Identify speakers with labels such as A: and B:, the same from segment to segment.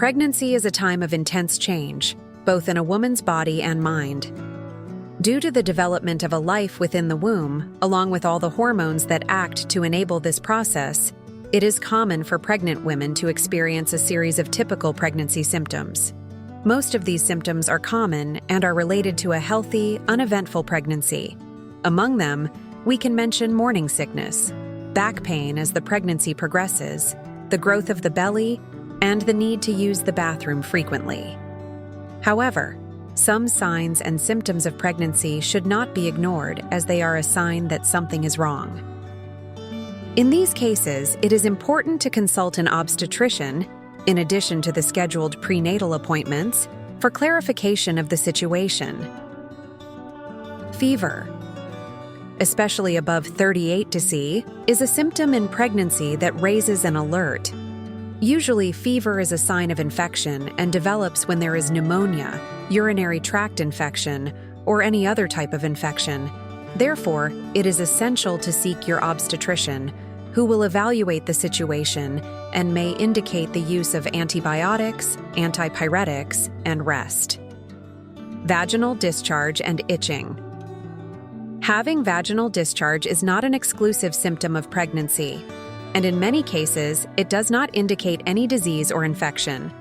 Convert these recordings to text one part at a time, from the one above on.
A: Pregnancy is a time of intense change, both in a woman's body and mind. Due to the development of a life within the womb, along with all the hormones that act to enable this process, it is common for pregnant women to experience a series of typical pregnancy symptoms. Most of these symptoms are common and are related to a healthy, uneventful pregnancy. Among them, we can mention morning sickness, back pain as the pregnancy progresses, the growth of the belly, and the need to use the bathroom frequently. However, some signs and symptoms of pregnancy should not be ignored as they are a sign that something is wrong. In these cases, it is important to consult an obstetrician, in addition to the scheduled prenatal appointments, for clarification of the situation. Fever, especially above 38°C, is a symptom in pregnancy that raises an alert. Usually, fever is a sign of infection and develops when there is pneumonia, urinary tract infection, or any other type of infection. Therefore, it is essential to seek your obstetrician, who will evaluate the situation and may indicate the use of antibiotics, antipyretics, and rest. Vaginal discharge and itching. Having vaginal discharge is not an exclusive symptom of pregnancy, and in many cases, it does not indicate any disease or infection.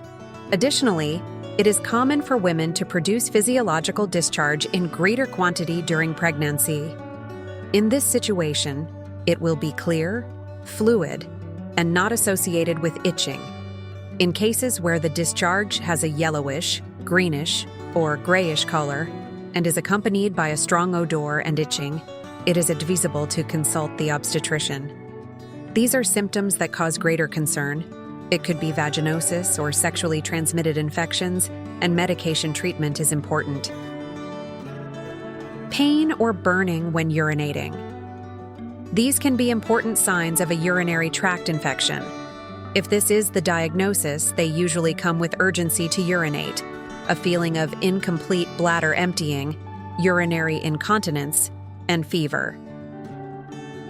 A: Additionally, it is common for women to produce physiological discharge in greater quantity during pregnancy. In this situation, it will be clear, fluid, and not associated with itching. In cases where the discharge has a yellowish, greenish, or grayish color and is accompanied by a strong odor and itching, it is advisable to consult the obstetrician. These are symptoms that cause greater concern. It could be vaginosis or sexually transmitted infections, and medication treatment is important. Pain or burning when urinating. These can be important signs of a urinary tract infection. If this is the diagnosis, they usually come with urgency to urinate, a feeling of incomplete bladder emptying, urinary incontinence, and fever.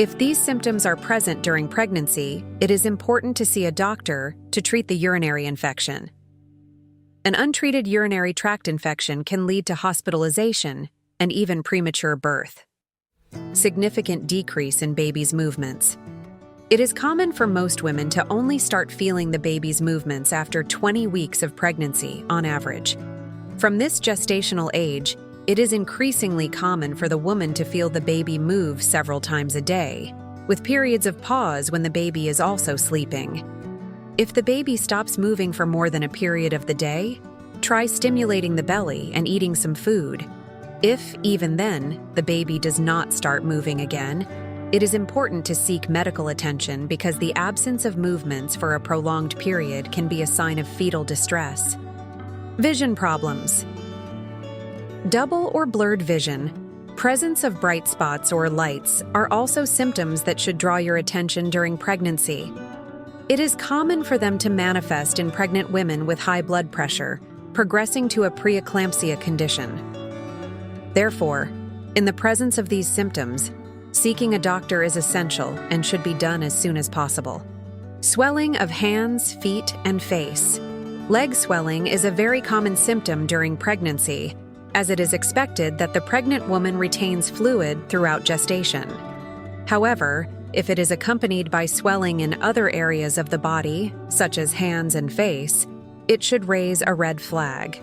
A: If these symptoms are present during pregnancy, it is important to see a doctor to treat the urinary infection. An untreated urinary tract infection can lead to hospitalization and even premature birth. Significant decrease in baby's movements. It is common for most women to only start feeling the baby's movements after 20 weeks of pregnancy, on average. From this gestational age, it is increasingly common for the woman to feel the baby move several times a day, with periods of pause when the baby is also sleeping. If the baby stops moving for more than a period of the day, try stimulating the belly and eating some food. If, even then, the baby does not start moving again, it is important to seek medical attention because the absence of movements for a prolonged period can be a sign of fetal distress. Vision problems. Double or blurred vision, presence of bright spots or lights are also symptoms that should draw your attention during pregnancy. It is common for them to manifest in pregnant women with high blood pressure, progressing to a preeclampsia condition. Therefore, in the presence of these symptoms, seeking a doctor is essential and should be done as soon as possible. Swelling of hands, feet, and face. Leg swelling is a very common symptom during pregnancy, as it is expected that the pregnant woman retains fluid throughout gestation. However, if it is accompanied by swelling in other areas of the body, such as hands and face, it should raise a red flag.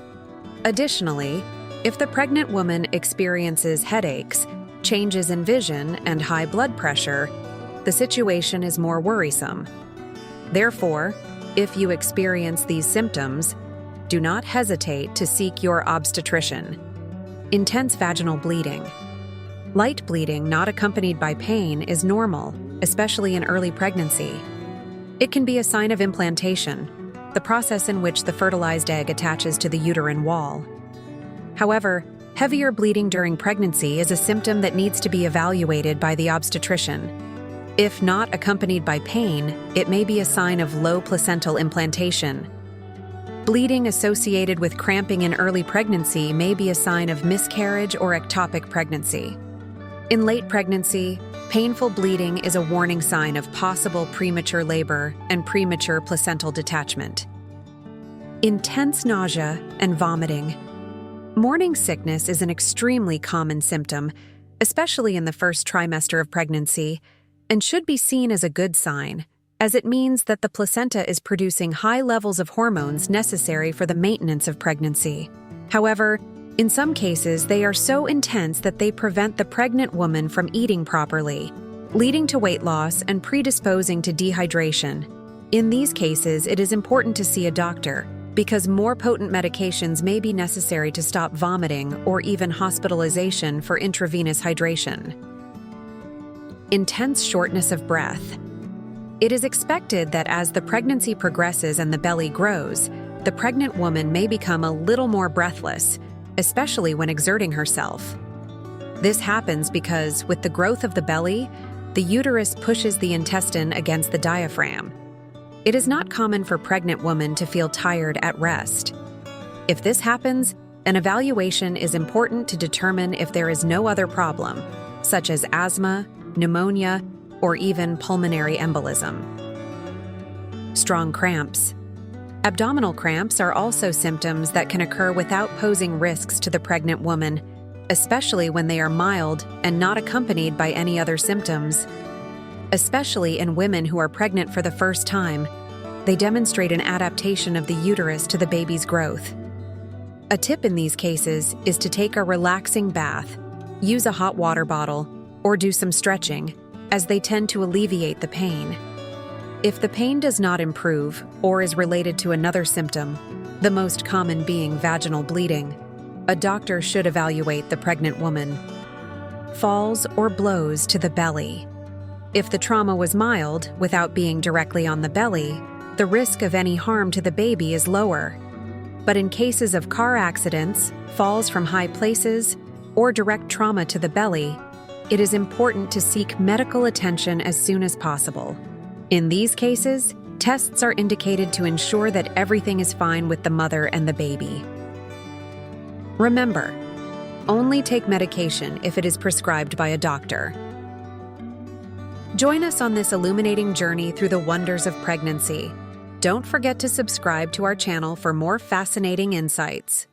A: Additionally, if the pregnant woman experiences headaches, changes in vision, and high blood pressure, the situation is more worrisome. Therefore, if you experience these symptoms, do not hesitate to seek your obstetrician. Intense vaginal bleeding. Light bleeding not accompanied by pain is normal, especially in early pregnancy. It can be a sign of implantation, the process in which the fertilized egg attaches to the uterine wall. However, heavier bleeding during pregnancy is a symptom that needs to be evaluated by the obstetrician. If not accompanied by pain, it may be a sign of low placental implantation. Bleeding associated with cramping in early pregnancy may be a sign of miscarriage or ectopic pregnancy. In late pregnancy, painful bleeding is a warning sign of possible premature labor and premature placental detachment. Intense nausea and vomiting. Morning sickness is an extremely common symptom, especially in the first trimester of pregnancy, and should be seen as a good sign, as it means that the placenta is producing high levels of hormones necessary for the maintenance of pregnancy. However, in some cases, they are so intense that they prevent the pregnant woman from eating properly, leading to weight loss and predisposing to dehydration. In these cases, it is important to see a doctor, because more potent medications may be necessary to stop vomiting or even hospitalization for intravenous hydration. Intense shortness of breath. It is expected that as the pregnancy progresses and the belly grows, the pregnant woman may become a little more breathless, especially when exerting herself. This happens because, with the growth of the belly, the uterus pushes the intestine against the diaphragm. It is not common for pregnant women to feel tired at rest. If this happens, an evaluation is important to determine if there is no other problem, such as asthma, pneumonia, or even pulmonary embolism. Strong cramps. Abdominal cramps are also symptoms that can occur without posing risks to the pregnant woman, especially when they are mild and not accompanied by any other symptoms. Especially in women who are pregnant for the first time, they demonstrate an adaptation of the uterus to the baby's growth. A tip in these cases is to take a relaxing bath, use a hot water bottle, or do some stretching, as they tend to alleviate the pain. If the pain does not improve or is related to another symptom, the most common being vaginal bleeding, a doctor should evaluate the pregnant woman. Falls or blows to the belly. If the trauma was mild, without being directly on the belly, the risk of any harm to the baby is lower. But in cases of car accidents, falls from high places, or direct trauma to the belly, it is important to seek medical attention as soon as possible. In these cases, tests are indicated to ensure that everything is fine with the mother and the baby. Remember, only take medication if it is prescribed by a doctor. Join us on this illuminating journey through the wonders of pregnancy. Don't forget to subscribe to our channel for more fascinating insights.